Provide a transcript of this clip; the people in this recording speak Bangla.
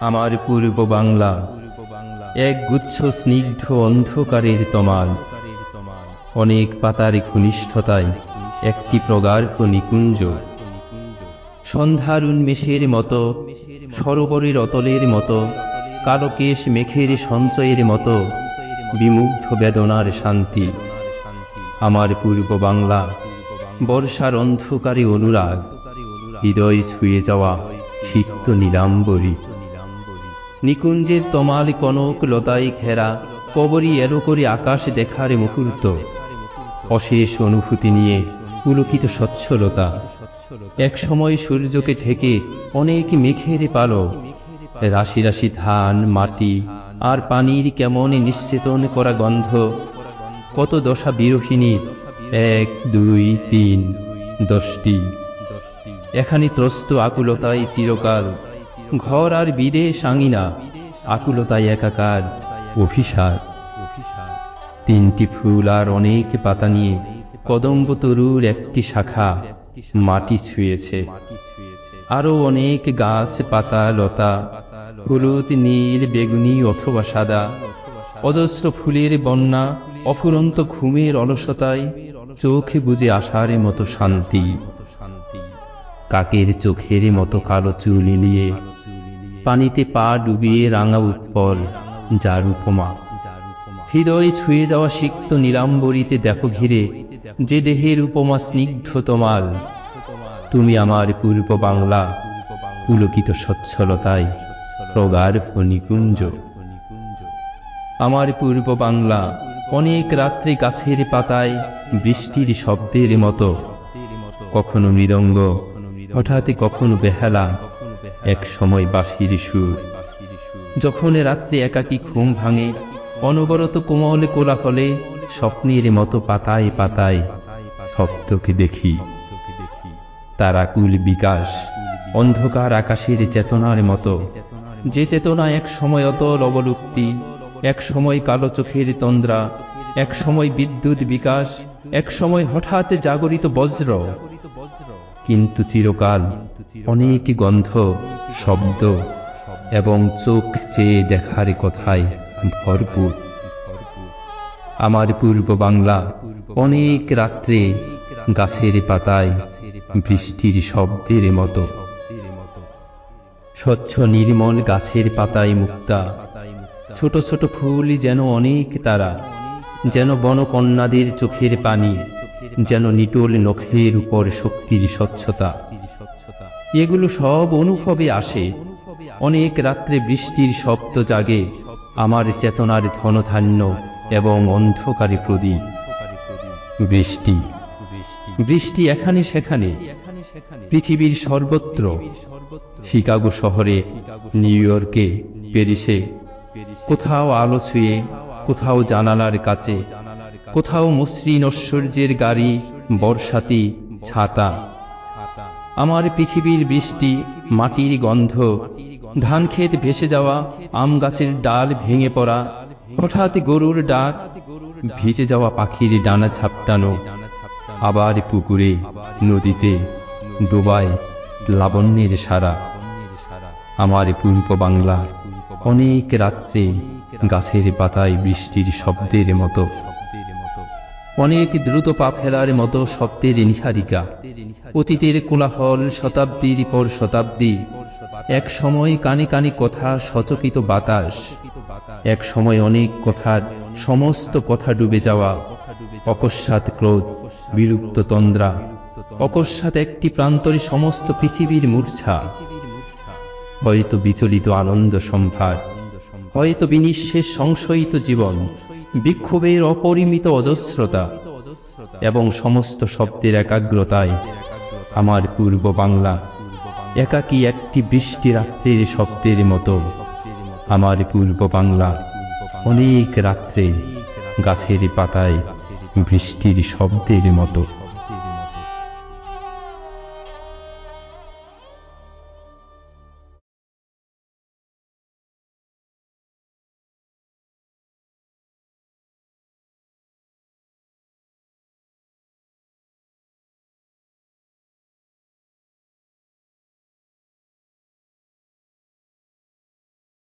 আমার পূর্ব বাংলা এক গুচ্ছ স্নিগ্ধ অন্ধকারের তমাল, অনেক পাতার ঘনিষ্ঠতায় একটি প্রগাঢ় নিকুঞ্জ। সন্ধ্যার উন্মেষের মতো, সরোবরের অতলের মতো, কালো কেশ মেঘের সঞ্চয়ের মতো, বিমুগ্ধ বেদনার শান্তি। আমার পূর্ব বাংলা বর্ষার অন্ধকারে অনুরাগ, হৃদয় ছুঁয়ে যাওয়া সিক্ত নীলাম্বরী। নিকুঞ্জের তমাল কনক লতায় ঘেরা কবরী এলো করে আকাশ দেখার মুহূর্ত। অশেষ অনুভূতি নিয়ে পুলকিত স্বচ্ছলতা। এক সময় সূর্যকে ঢেকে অনেক মেঘের পালক, রাশি রাশি ধান, মাটি আর পানির কেমন নিশ্চেতন করা গন্ধ। কত দশা বিরোহিণীর, 1, 2, 3, 10টি। এখানে ত্রস্ত আকুলতায় চিরকাল, ঘর আর বিদেশ আঙিনা, আকুলতায় একাকার অভিশাপ। 3টি ফুল আর অনেক পাতা নিয়ে কদম্ব তরুর একটি শাখা মাটি ছুঁয়েছে। আরো অনেক গাছ, পাতা, লতা, হলুদ, নীল, বেগুনি অথবা সাদা, অজস্র ফুলের বন্যা, অফুরন্ত ঘুমের অলসতায় চোখে বুঝে আসার মতো শান্তি। কাকের চোখের মতো কালো চুল এলিয়ে পানিতে পা ডুবিয়ে রাঙা উৎপল, যার উপমা। হৃদয় ছুঁয়ে যাওয়া সিক্ত নীলাম্বরীতে দেখো ঘিরে যে দেহের উপমা স্নিগ্ধ তমাল। তুমি আমার পূর্ব বাংলা, পুলকিত স্বচ্ছলতায় প্রগাঢ় নিকুঞ্জ। আমার পূর্ব বাংলা অনেক রাত্রে গাছের পাতায় বৃষ্টির শব্দের মতো, কখনো মৃদঙ্গ, হঠাৎ কখনো বেহালা, এক সময় বাঁশির সুর। যখন রাত্রে একাকী ঘুম ভাঙে, অনবরত কোমল কোলাহলে স্বপ্নের মতো পাতায় পাতায় শব্দকে দেখি। তারাকুল বিকাশ অন্ধকার আকাশের চেতনার মতো, যে চেতনা এক সময় অতল অবলুপ্তি, এক সময় কালো চোখের তন্দ্রা, এক সময় বিদ্যুৎ বিকাশ, এক সময় হঠাৎ জাগরিত বজ্র। কিন্তু চিরকাল অনেক গন্ধ, শব্দ এবং চোখ চেয়ে দেখার কথায় ভরপুর। আমার পূর্ব বাংলা অনেক রাত্রে গাছের পাতায় বৃষ্টির শব্দের মতো। স্বচ্ছ নির্মল গাছের পাতায় মুক্তা, ছোট ছোট ফুল যেন অনেক তারা, যেন বনকন্যাদের চোখের পানি, যেন নিটোল নখের উপর শক্তির স্বচ্ছতা। এগুলো সব অনুভবে আসে। অনেক রাত্রে বৃষ্টির শব্দ জাগে আমার চেতনার ধনধান্য এবং অন্ধকারে প্রদীপ। বৃষ্টি বৃষ্টি এখানে সেখানে, পৃথিবীর সর্বত্র। শিকাগো শহরে, নিউ ইয়র্কে, প্যারিসে, কোথাও আলো ছুঁয়ে, কোথাও জানালার কাছে, কোথাও মসৃণ ঐশ্বর্যের গাড়ি, বর্ষাতি, ছাতা। আমার পৃথিবীর বৃষ্টি, মাটির গন্ধ, ধানক্ষেত ভেসে যাওয়া, আম গাছের ডাল ভেঙে পড়া, হঠাৎ গরুর ডাক, ভিজে যাওয়া পাখির ডানা ঝাপটানো, আবার পুকুরে, নদীতে, ডোবায় লাবণ্যের সারা। আমার পূর্ব বাংলা অনেক রাত্রে গাছের পাতায় বৃষ্টির শব্দের মতো, অনেক দ্রুত পা ফেলার মতো শব্দের নিহারিকা। অতীতের কোলাহল, শতাব্দীর পর শতাব্দী, এক সময় কানে কানে কথা, সচকিত বাতাস, এক সময় অনেক কথার সমস্ত কথা ডুবে যাওয়া, অকস্মাৎ ক্রোধ, বিলুপ্ত তন্দ্রা, অকস্মাৎ একটি প্রান্তরে সমস্ত পৃথিবীর মূর্ছা। হয়তো বিচলিত আনন্দ সম্ভার, হয়তো বিনিঃশেষ সংশয়িত জীবন, বিক্ষোভের অপরিমিত অজস্রতা এবং সমস্ত শব্দের একাগ্রতায় আমার পূর্ব বাংলা একাকী একটি বৃষ্টি রাত্রের শব্দের মতো। আমার পূর্ব বাংলা অনেক রাত্রে গাছের পাতায় বৃষ্টির শব্দের মতো।